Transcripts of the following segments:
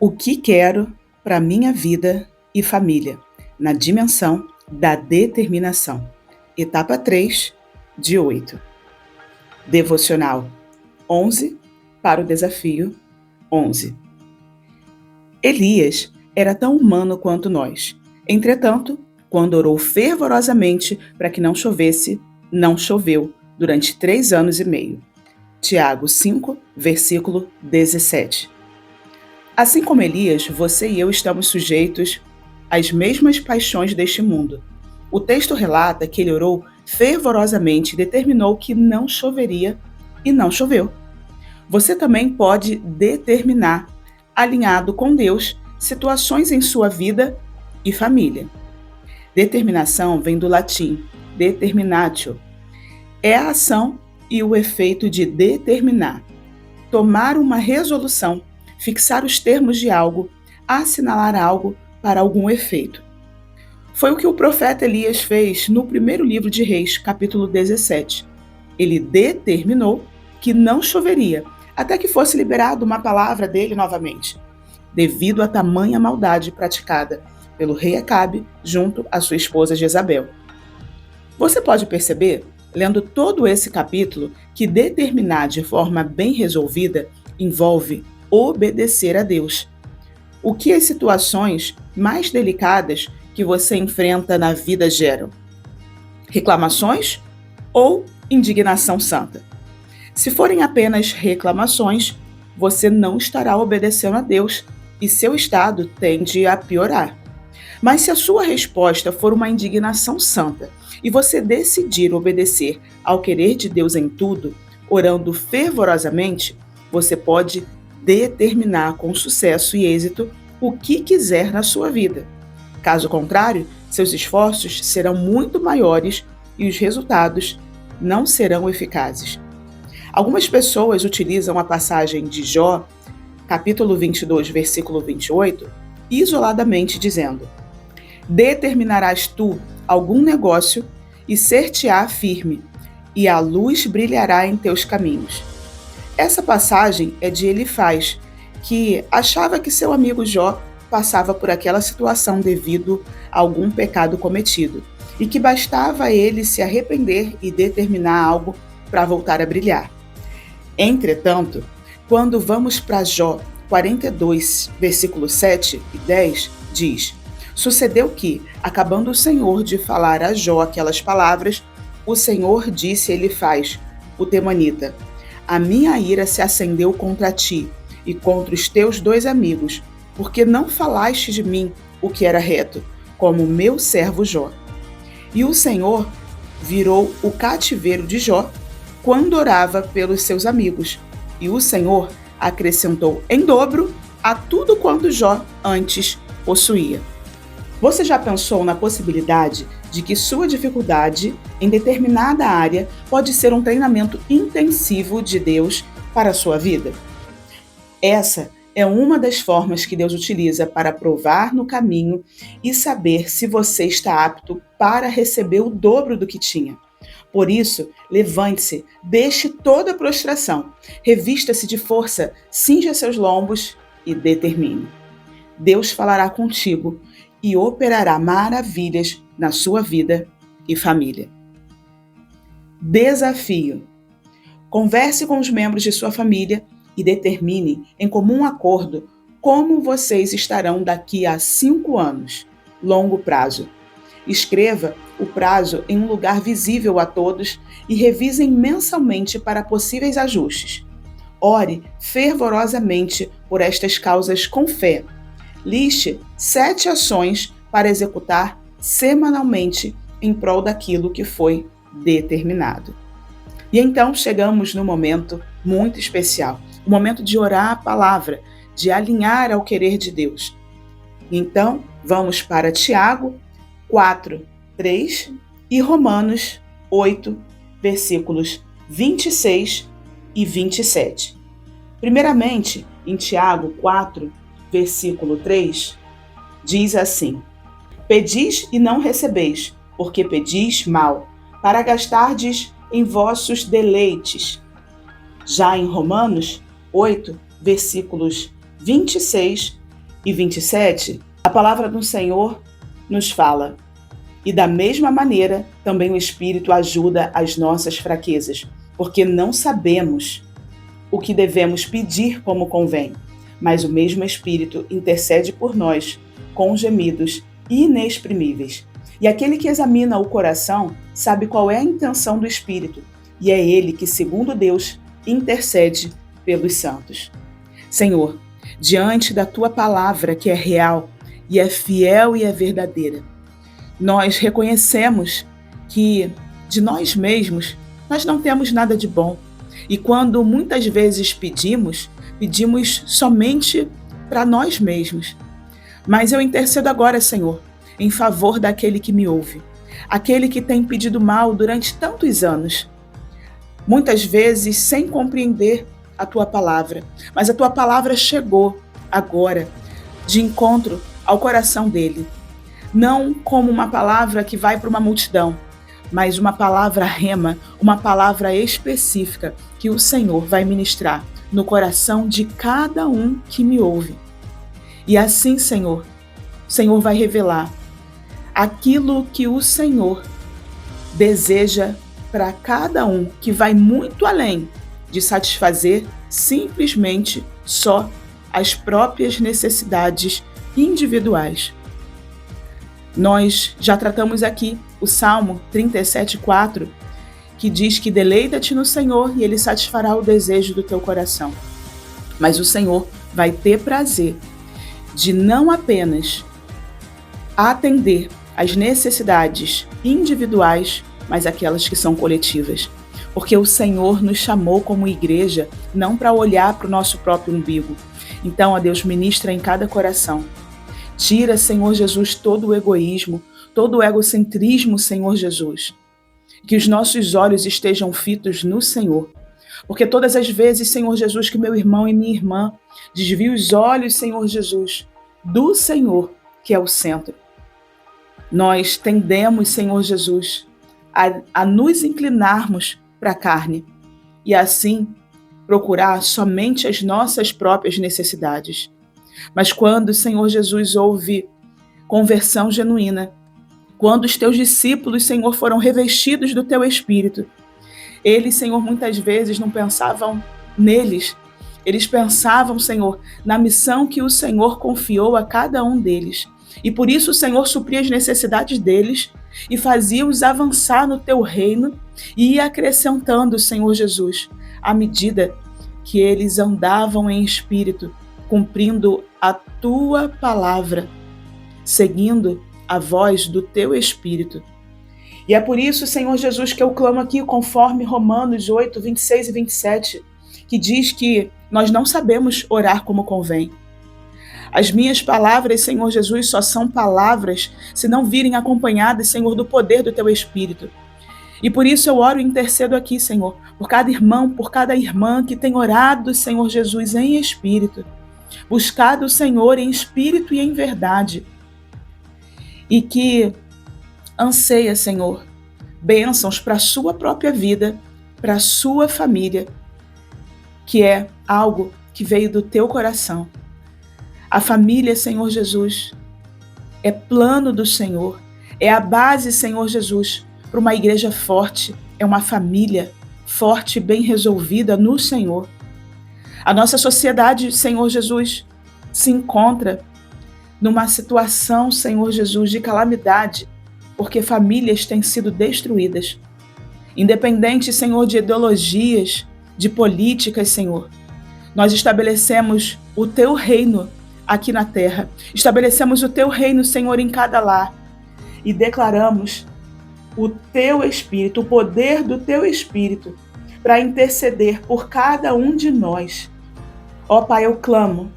O que quero para minha vida e família, na dimensão da determinação. Etapa 3, de 8. Devocional 11 para o desafio 11. Elias era tão humano quanto nós. Entretanto, quando orou fervorosamente para que não chovesse, não choveu durante 3 anos e meio. Tiago 5, versículo 17. Assim como Elias, você e eu estamos sujeitos às mesmas paixões deste mundo. O texto relata que ele orou fervorosamente e determinou que não choveria, e não choveu. Você também pode determinar, alinhado com Deus, situações em sua vida e família. Determinação vem do latim determinatio. É a ação e o efeito de determinar. Tomar uma resolução, fixar os termos de algo, assinalar algo para algum efeito. Foi o que o profeta Elias fez no primeiro livro de Reis, capítulo 17. Ele determinou que não choveria, até que fosse liberada uma palavra dele novamente, devido à tamanha maldade praticada pelo rei Acabe junto à sua esposa Jezabel. Você pode perceber, lendo todo esse capítulo, que determinar de forma bem resolvida envolve obedecer a Deus. O que as situações mais delicadas que você enfrenta na vida geram? Reclamações ou indignação santa? Se forem apenas reclamações, você não estará obedecendo a Deus e seu estado tende a piorar. Mas se a sua resposta for uma indignação santa e você decidir obedecer ao querer de Deus em tudo, orando fervorosamente, você pode determinar com sucesso e êxito o que quiser na sua vida. Caso contrário, seus esforços serão muito maiores e os resultados não serão eficazes. Algumas pessoas utilizam a passagem de Jó, capítulo 22, versículo 28, isoladamente dizendo: determinarás tu algum negócio e ser-te-á firme, e a luz brilhará em teus caminhos. Essa passagem é de Elifaz, que achava que seu amigo Jó passava por aquela situação devido a algum pecado cometido, e que bastava ele se arrepender e determinar algo para voltar a brilhar. Entretanto, quando vamos para Jó 42, versículos 7 e 10, diz: sucedeu que, acabando o Senhor de falar a Jó aquelas palavras, o Senhor disse a Elifaz, o temanita: a minha ira se acendeu contra ti e contra os teus 2 amigos, porque não falaste de mim o que era reto, como meu servo Jó. E o Senhor virou o cativeiro de Jó quando orava pelos seus amigos, e o Senhor acrescentou em dobro a tudo quanto Jó antes possuía. Você já pensou na possibilidade de que sua dificuldade em determinada área pode ser um treinamento intensivo de Deus para a sua vida? Essa é uma das formas que Deus utiliza para provar no caminho e saber se você está apto para receber o dobro do que tinha. Por isso, levante-se, deixe toda a prostração, revista-se de força, cinja seus lombos e determine. Deus falará contigo e operará maravilhas na sua vida e família. Desafio: converse com os membros de sua família e determine em comum acordo como vocês estarão daqui a 5 anos, longo prazo. Escreva o prazo em um lugar visível a todos e revisem mensalmente para possíveis ajustes. Ore fervorosamente por estas causas com fé. Liste 7 ações para executar semanalmente em prol daquilo que foi determinado. E então chegamos no momento muito especial, o momento de orar a palavra, de alinhar ao querer de Deus. Então, vamos para Tiago 4, 3 e Romanos 8, versículos 26 e 27. Primeiramente, em Tiago 4, versículo 3, diz assim: pedis e não recebeis, porque pedis mal, para gastardes em vossos deleites. Já em Romanos 8, versículos 26 e 27, a palavra do Senhor nos fala: e da mesma maneira, também o Espírito ajuda as nossas fraquezas, porque não sabemos o que devemos pedir como convém, mas o mesmo Espírito intercede por nós com gemidos inexprimíveis. E aquele que examina o coração sabe qual é a intenção do Espírito, e é ele que, segundo Deus, intercede pelos santos. Senhor, diante da tua palavra que é real e é fiel e é verdadeira, nós reconhecemos que de nós mesmos nós não temos nada de bom. E quando muitas vezes pedimos somente para nós mesmos. Mas eu intercedo agora, Senhor, em favor daquele que me ouve, aquele que tem pedido mal durante tantos anos, muitas vezes sem compreender a tua palavra. Mas a tua palavra chegou agora de encontro ao coração dele. Não como uma palavra que vai para uma multidão, mas uma palavra rema, uma palavra específica que o Senhor vai ministrar no coração de cada um que me ouve. E assim, Senhor, o Senhor vai revelar aquilo que o Senhor deseja para cada um, que vai muito além de satisfazer simplesmente só as próprias necessidades individuais. Nós já tratamos aqui o Salmo 37:4, que diz que deleita-te no Senhor e Ele satisfará o desejo do teu coração. Mas o Senhor vai ter prazer de não apenas atender às necessidades individuais, mas aquelas que são coletivas. Porque o Senhor nos chamou como igreja não para olhar para o nosso próprio umbigo. Então, ó Deus, ministra em cada coração. Tira, Senhor Jesus, todo o egoísmo, todo o egocentrismo, Senhor Jesus. Que os nossos olhos estejam fitos no Senhor. Porque todas as vezes, Senhor Jesus, que meu irmão e minha irmã desviem os olhos, Senhor Jesus, do Senhor, que é o centro, nós tendemos, Senhor Jesus, a nos inclinarmos para a carne e assim procurar somente as nossas próprias necessidades. Mas quando, Senhor Jesus, houve conversão genuína, quando os teus discípulos, Senhor, foram revestidos do teu Espírito, eles, Senhor, muitas vezes não pensavam neles, eles pensavam, Senhor, na missão que o Senhor confiou a cada um deles. E por isso o Senhor supria as necessidades deles e fazia-os avançar no teu reino e ia acrescentando, Senhor Jesus, à medida que eles andavam em espírito, cumprindo a tua palavra, seguindo a voz do teu Espírito. E é por isso, Senhor Jesus, que eu clamo aqui conforme Romanos 8, 26 e 27, que diz que nós não sabemos orar como convém. As minhas palavras, Senhor Jesus, só são palavras se não virem acompanhadas, Senhor, do poder do teu Espírito. E por isso eu oro e intercedo aqui, Senhor, por cada irmão, por cada irmã que tem orado, Senhor Jesus, em espírito, buscado o Senhor em espírito e em verdade, e que anseia, Senhor, bênçãos para a sua própria vida, para a sua família, que é algo que veio do teu coração. A família, Senhor Jesus, é plano do Senhor, é a base, Senhor Jesus, para uma igreja forte, é uma família forte e bem resolvida no Senhor. A nossa sociedade, Senhor Jesus, se encontra numa situação, Senhor Jesus, de calamidade, porque famílias têm sido destruídas. Independente, Senhor, de ideologias, de políticas, Senhor, nós estabelecemos o teu reino aqui na terra. Estabelecemos o teu reino, Senhor, em cada lar e declaramos o teu Espírito, o poder do teu Espírito para interceder por cada um de nós. Ó Pai, eu clamo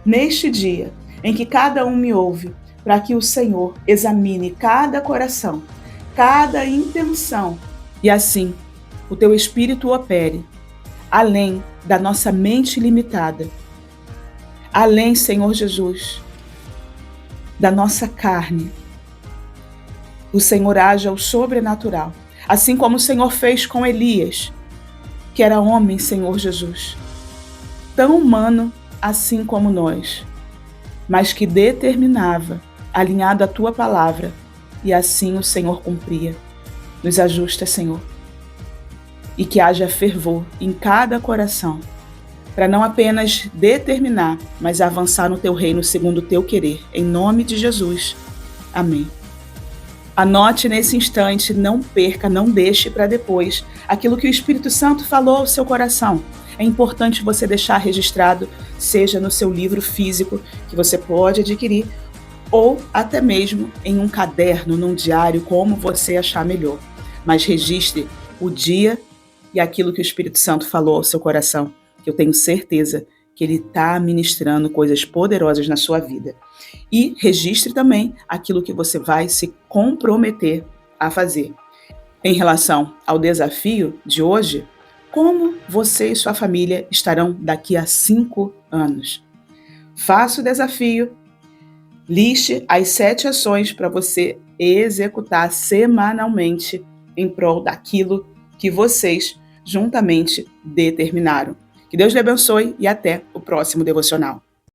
neste dia em que cada um me ouve, para que o Senhor examine cada coração, cada intenção e assim o teu Espírito opere além da nossa mente limitada, além, Senhor Jesus, da nossa carne. O Senhor haja o sobrenatural, assim como o Senhor fez com Elias, que era homem, Senhor Jesus, tão humano assim como nós. mas que determinava, alinhado à tua palavra, e assim o Senhor cumpria. Nos ajusta, Senhor, e que haja fervor em cada coração, para não apenas determinar, mas avançar no teu reino segundo o teu querer. Em nome de Jesus. Amém. Anote nesse instante, não perca, não deixe para depois aquilo que o Espírito Santo falou ao seu coração. É importante você deixar registrado, seja no seu livro físico, que você pode adquirir, ou até mesmo em um caderno, num diário, como você achar melhor. Mas registre o dia e aquilo que o Espírito Santo falou ao seu coração, que eu tenho certeza que ele está ministrando coisas poderosas na sua vida. E registre também aquilo que você vai se comprometer a fazer. Em relação ao desafio de hoje, como você e sua família estarão daqui a 5 anos? Faça o desafio, liste as 7 ações para você executar semanalmente em prol daquilo que vocês juntamente determinaram. Que Deus lhe abençoe e até o próximo devocional.